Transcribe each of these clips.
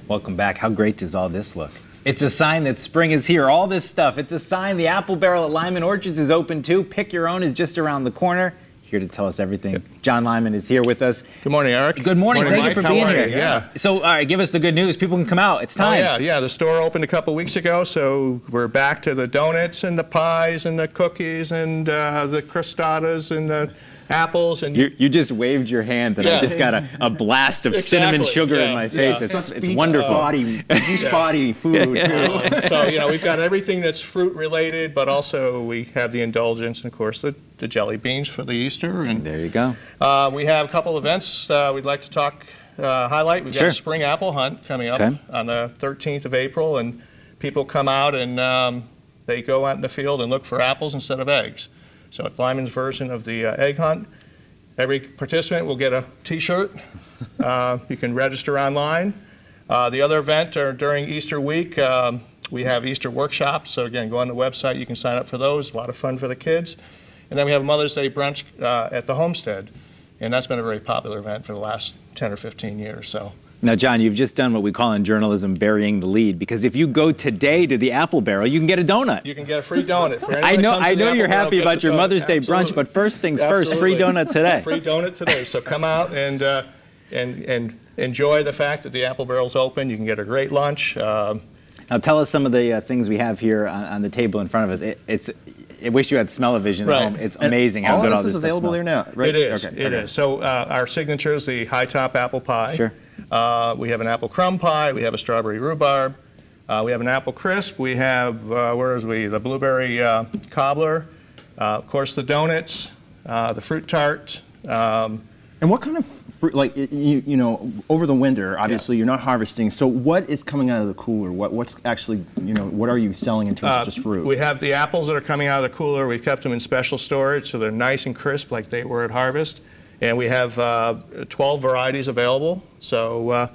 Welcome back. How great does all this look? It's a sign that spring is here. All this stuff. It's a sign the Apple Barrel at Lyman Orchards is open too. Pick Your Own is just around the corner. Here to tell us everything. John Lyman is here with us. Good morning, Eric. Good morning. Thank you for being here. Yeah. So, all right, give us the good news. People can come out. It's time. Oh, yeah. The store opened a couple weeks ago, so we're back to the donuts and the pies and the cookies and the crostadas and the apples. And you just waved your hand, and I just got a blast of cinnamon sugar in my face. It's wonderful. Body food too. So we've got everything that's fruit related, but also we have the indulgence and of course the jelly beans for the Easter. And there you go. We have a couple events we'd like to highlight. We've got a spring apple hunt coming up on the 13th of April, and people come out and they go out in the field and look for apples instead of eggs. So it's Lyman's version of the egg hunt. Every participant will get a T-shirt. You can register online. The other event are during Easter week. We have Easter workshops. So again, go on the website. You can sign up for those. A lot of fun for the kids. And then we have Mother's Day brunch at the homestead. And that's been a very popular event for the last 10 or 15 years. So. Now, John, you've just done what we call in journalism burying the lead, because if you go today to the Apple Barrel, you can get a donut. You can get a free donut. For I know you're happy about your Mother's Day brunch, but first things first, free donut today. Free donut today. So come out and enjoy the fact that the Apple Barrel's open. You can get a great lunch. Now, tell us some of the things we have here on the table in front of us. I wish you had smell-o-vision at home. It's amazing how good all this is available there now, right? It is. Okay. It is. So our signature is the high-top apple pie. Sure. We have an apple crumb pie. We have a strawberry rhubarb. We have an apple crisp. We have, the blueberry cobbler. Of course, the donuts, the fruit tart. And what kind of fruit, like, over the winter, obviously you're not harvesting, so what is coming out of the cooler? What's actually, what are you selling in terms of just fruit? We have the apples that are coming out of the cooler. We've kept them in special storage, so they're nice and crisp like they were at harvest. And we have 12 varieties available. So,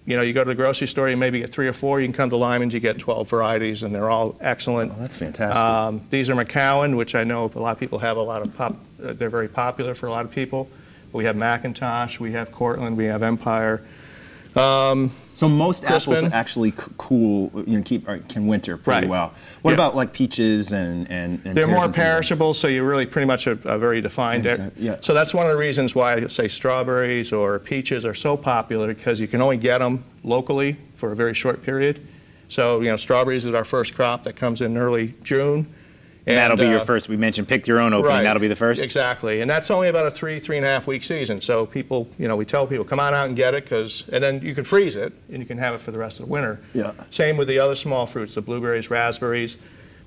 you go to the grocery store, you maybe get 3 or 4. You can come to Lyman's, you get 12 varieties, and they're all excellent. Oh, that's fantastic. These are McCowan, which I know a lot of people have they're very popular for a lot of people. We have Macintosh, we have Cortland, we have Empire. So most Crispin. apples actually can winter pretty well. What about like peaches and they're more perishable, so you really pretty much a very defined. So that's one of the reasons why I say strawberries or peaches are so popular, because you can only get them locally for a very short period. So strawberries is our first crop that comes in early June. And that'll be your first. We mentioned Pick Your Own opening. Right. That'll be the first? Exactly. And that's only about a 3.5 week season. So people, we tell people, come on out and get it, and then you can freeze it, and you can have it for the rest of the winter. Yeah. Same with the other small fruits, the blueberries, raspberries.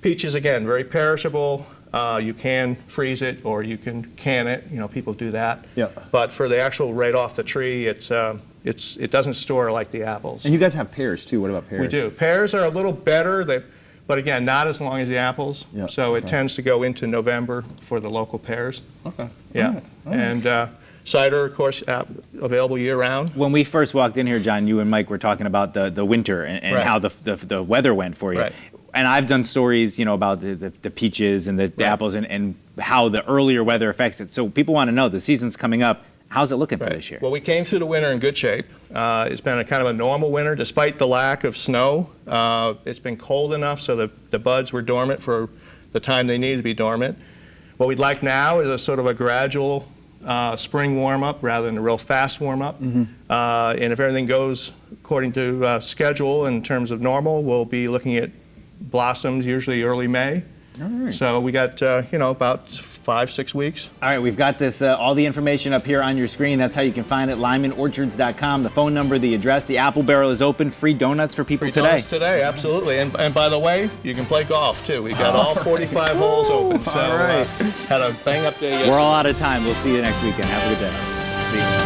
Peaches, again, very perishable. You can freeze it, or you can it. People do that. Yeah. But for the actual right off the tree, it doesn't store like the apples. And you guys have pears, too. What about pears? We do. Pears are a little better. But again, not as long as the apples. Yeah, so it tends to go into November for the local pears. Okay. Yeah. All right. And cider, of course, available year-round. When we first walked in here, John, you and Mike were talking about the winter and how the weather went for you. Right. And I've done stories, about the peaches and the apples and how the earlier weather affects it. So people want to know, the season's coming up. How's it looking for this year? Well, we came through the winter in good shape. It's been a kind of a normal winter, despite the lack of snow. It's been cold enough so the buds were dormant for the time they needed to be dormant. What we'd like now is a sort of a gradual spring warm-up rather than a real fast warm-up. And if everything goes according to schedule in terms of normal, we'll be looking at blossoms usually early May. All right. So we got, about 5-6 weeks. All right, we've got this, all the information up here on your screen. That's how you can find it, lymanorchards.com. The phone number, the address. The Apple Barrel is open. Free donuts for people today. Donuts today, absolutely. And by the way, you can play golf, too. We got all 45 holes open. So, all right. Had a bang-up day yesterday. We're all out of time. We'll see you next weekend. Have a good day.